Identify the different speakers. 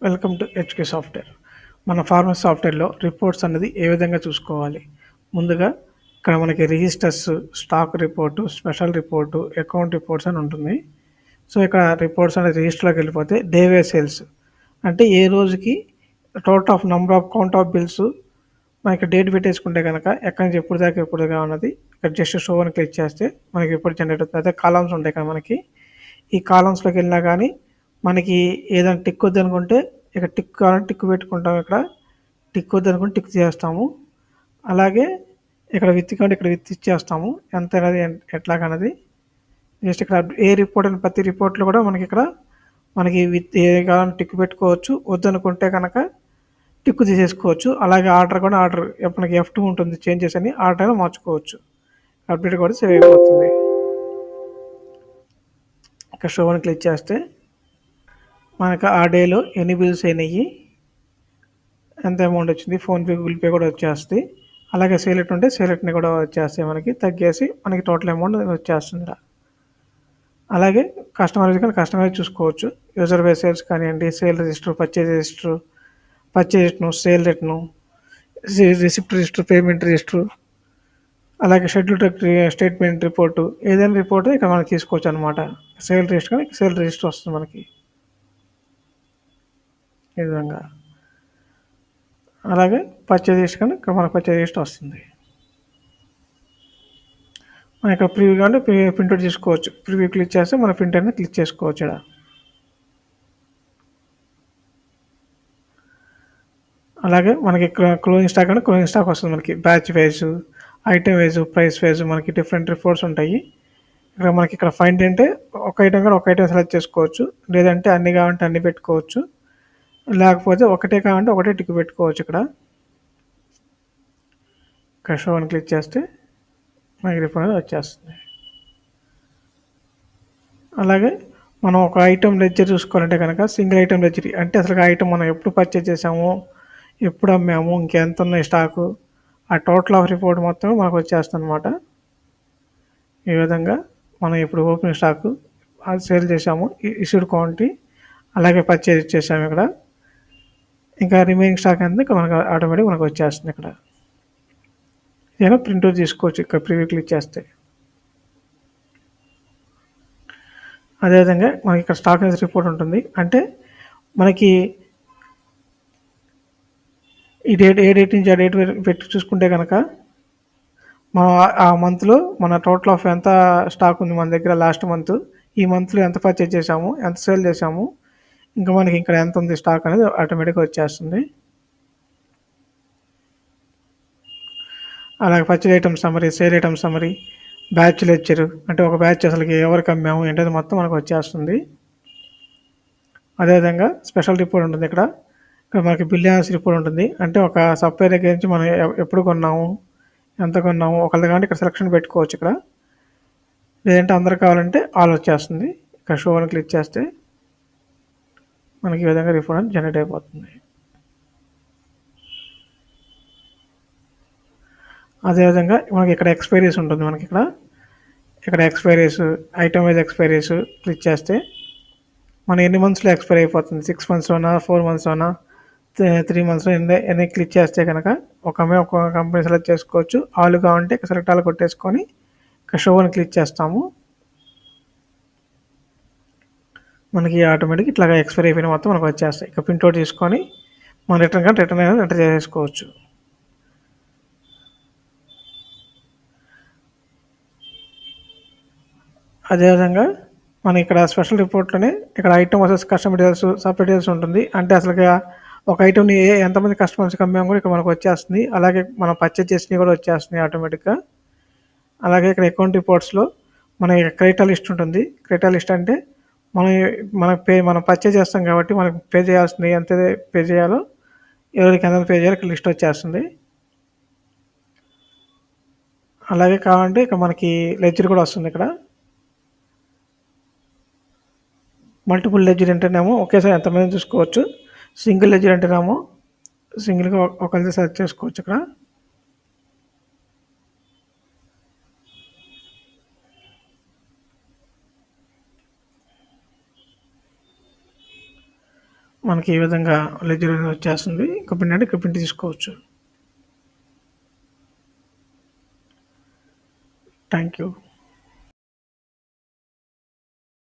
Speaker 1: Welcome to HK software. మన pharmacy సాఫ్ట్వేర్లో reports అనేది ఏ విధంగా చూసుకోవాలి. ముందుగా ఇక్కడ మనకి registers, stock report, special report, account reports అని ఉంటుంది. సో ఇక్కడ రిపోర్ట్స్ అనేది రిజిస్టర్లోకి వెళ్ళిపోతే డే వే సేల్స్ అంటే ఏ రోజుకి total of number of count of bills మనకి డేట్ పెట్టేసుకుంటే కనుక ఎక్కడి నుంచి ఎప్పుడు దాకా ఉన్నది ఇక్కడ జస్ట్ షో అని క్లిక్ చేస్తే మనకి ఎప్పుడు జనరేట్ అవుతుంది. అయితే కాలమ్స్ ఉంటాయి కదా మనకి. ఈ కాలమ్స్లోకి వెళ్ళినా కానీ మనకి ఏదైనా టిక్ వద్దనుకుంటే ఇక్కడ టిక్ కావాలంటే టిక్ పెట్టుకుంటాం. ఇక్కడ టిక్ వద్దనుకుంటే టిక్ చేస్తాము. అలాగే ఇక్కడ విత్ కావాలంటే ఇక్కడ విత్ ఇచ్చేస్తాము. ఎంత అనేది ఎట్లాగన్నది జస్ట్ ఇక్కడ ఏ రిపోర్ట్ అని ప్రతి రిపోర్ట్లో కూడా మనకి ఇక్కడ మనకి విత్ ఏ కావాలంటే టిక్ పెట్టుకోవచ్చు. వద్దనుకుంటే కనుక టిక్ తీసేసుకోవచ్చు. అలాగే ఆర్డర్ కూడా మనకి F2 ఉంటుంది, చేంజెస్ అని ఆర్డర్ అయినా మార్చుకోవచ్చు. అప్డేట్ కూడా సేవ్ అయిపోతుంది. ఇక్కడ షో అని క్లిక్ చేస్తే మనకు ఆ డేలో ఎన్ని బిల్స్ అయినాయి, ఎంత అమౌంట్ వచ్చింది, ఫోన్పే, గూగుల్ పే కూడా వచ్చేస్తుంది. అలాగే సెలెక్ట్ ఉంటే సెలెక్ట్ని కూడా వచ్చేస్తాయి, మనకి తగ్గేసి మనకి టోటల్ అమౌంట్ వచ్చేస్తుంది. అలాగే కస్టమైజ్ కానీ కస్టమైజ్ చూసుకోవచ్చు. యూజర్ బేస్ సేల్స్ కానివ్వండి, sale register, purchase return, sale return, receipt register, payment register, అలాగే షెడ్యూల్ స్టేట్మెంట్ రిపోర్టు, ఏదైనా రిపోర్ట్ ఇక్కడ మనకి తీసుకోవచ్చు అనమాట. సేల్ రిజిస్టర్ కానీ సేల్ రిజిస్టర్ వస్తుంది మనకి ఈ విధంగా. అలాగే పర్చేజ్ లిస్ట్ కానీ ఇక్కడ మనకు పర్చేజ్ లిస్ట్ వస్తుంది. మనం ఇక్కడ ప్రివ్యూ కానీ ప్రింట్అవుట్ చేసుకోవచ్చు. ప్రివ్యూ క్లిక్ చేస్తే మన ప్రింట్ అనేది క్లిక్ చేసుకోవచ్చు. ఇక్కడ అలాగే మనకి ఇక్కడ క్లోజింగ్ స్టాక్ అంటే క్లోజింగ్ స్టాక్ వస్తుంది మనకి. Batch wise, item wise, price wise మనకి డిఫరెంట్ రిపోర్ట్స్ ఉంటాయి. ఇక్కడ మనకి ఇక్కడ ఫైండ్ అంటే ఒక ఐటమ్ కానీ ఒక ఐటమ్ సెలెక్ట్ చేసుకోవచ్చు. లేదంటే అన్ని కావాలంటే అన్ని పెట్టుకోవచ్చు. లేకపోతే ఒకటే కావాలంటే ఒకటే టిక్ పెట్టుకోవచ్చు. ఇక్కడ షో అని క్లిక్ చేస్తే మనకి రిపోర్ట్ అనేది వచ్చేస్తుంది. అలాగే మనం ఒక ఐటమ్ లెడ్జర్ చూసుకోవాలంటే కనుక సింగిల్ ఐటమ్ లెడ్జర్ అంటే అసలు ఐటమ్ మనం ఎప్పుడు పర్చేజ్ చేసాము, ఎప్పుడు అమ్మాము, ఇంకెంత ఉన్నాయి స్టాకు, ఆ టోటల్ ఆఫ్ రిపోర్ట్ మొత్తం మనకు వచ్చేస్తుంది అనమాట. ఈ విధంగా మనం ఇప్పుడు ఓపెన్ స్టాకు అది సేల్ చేసాము, ఇష్యూడ్ క్వాంటిటీ, అలాగే పర్చేజ్ చేసాము. ఇక్కడ ఇంకా రిమైనింగ్ స్టాక్ అనేది మనకు ఆటోమేటిక్ మనకు వచ్చేస్తుంది. ఇక్కడ ఏదైనా ప్రింట్అవుట్ తీసుకోవచ్చు. ఇక్కడ ప్రివ్యూ క్లిక్ చేస్తే అదేవిధంగా మనకి ఇక్కడ స్టాక్ అనేది రిపోర్ట్ ఉంటుంది. అంటే మనకి ఈ డేట్ ఏ డేట్ నుంచి ఆ డేట్ పెట్టి చూసుకుంటే కనుక మన ఆ మంత్లో మన టోటల్ ఆఫ్ ఎంత స్టాక్ ఉంది మన దగ్గర, లాస్ట్ మంత్, ఈ మంత్లో ఎంత పర్చేజ్ చేసాము, ఎంత సేల్ చేసాము, ఇంకా మనకి ఇక్కడ ఎంత ఉంది స్టాక్ అనేది ఆటోమేటిక్గా వచ్చేస్తుంది. అలాగే purchase item summary, sale item summary, batch lecture అంటే ఒక బ్యాచ్ అసలుకి ఎవరికి అమ్మాము ఏంటది మొత్తం మనకు వచ్చేస్తుంది. అదేవిధంగా స్పెషల్ రిపోర్ట్ ఉంటుంది. ఇక్కడ మనకి బిలియన్స్ రిపోర్ట్ ఉంటుంది. అంటే ఒక సప్లయర్ దగ్గర నుంచి మనం ఎప్పుడు కొన్నాము, ఎంత కొన్నాము, ఒకళ్ళ కావాలంటే ఇక్కడ సెలక్షన్ పెట్టుకోవచ్చు. ఇక్కడ లేదంటే అందరు కావాలంటే ఆల్ వచ్చేస్తుంది. ఇక్కడ షో అని క్లిక్ చేస్తే మనకి ఈ విధంగా రిపోర్ట్ జనరేట్ అయిపోతుంది. అదేవిధంగా మనకి ఇక్కడ ఎక్స్పైరీస్ ఉంటుంది. మనకి ఇక్కడ expiries, item wise expiries click చేస్తే మనం ఎన్ని మంత్స్లో ఎక్స్పైర్ అయిపోతుంది, 6 మంత్స్లోనా, 4 మంత్స్లోనా, 3 మంత్స్లో ఎన్ని క్లిక్ చేస్తే కనుక ఒక కంపెనీ సెలెక్ట్ చేసుకోవచ్చు. ఆల్ కావాలంటే సెలెక్ట్ ఆల్ కొట్టేసుకొని ఇక్కడ షో అని క్లిక్ చేస్తాము. మనకి ఆటోమేటిక్ ఇట్లాగా ఎక్స్పైర్ అయిపోయిన మొత్తం మనకు వచ్చేస్తాయి. ఇక ప్రింట్అవుట్ తీసుకొని మనం రిటర్న్ ఎంటర్ చేసుకోవచ్చు. అదేవిధంగా మనం ఇక్కడ స్పెషల్ రిపోర్ట్లోనే ఇక్కడ item versus customer details, separate details ఉంటుంది. అంటే అసలు ఒక ఐటమ్ని ఎంతమంది కస్టమర్స్కి అమ్మాము కూడా ఇక్కడ మనకు వచ్చేస్తుంది. అలాగే మనం పర్చేజ్ చేసినవి కూడా వచ్చేస్తున్నాయి ఆటోమేటిక్గా. అలాగే ఇక్కడ అకౌంట్ రిపోర్ట్స్లో మన క్రెడిట్ లిస్ట్ ఉంటుంది. క్రెడిట్ లిస్ట్ అంటే మనం పర్చేజ్ చేస్తాం కాబట్టి మనకి పే చేయాల్సింది ఎంత పే చేయాలో, ఎవరికి ఎంత పే చేయాలో ఇక్కడ లిస్ట్ వచ్చేస్తుంది. అలాగే కావాలంటే ఇక్కడ మనకి లెడ్జర్ కూడా వస్తుంది. ఇక్కడ మల్టిపుల్ లెడ్జర్ అంటేనేమో ఒకేసారి ఎంతమంది చూసుకోవచ్చు. సింగిల్ లెడ్జర్ అంటేనేమో సింగిల్గా ఒకరితో సెలెక్ట్ చేసుకోవచ్చు. ఇక్కడ మనకి ఈ విధంగా లెడ్జర్ అనేది వచ్చేస్తుంది. ఇంకా ప్రింట్ అంటే ఇక్కడ ప్రింట్ తీసుకోవచ్చు. Thank you.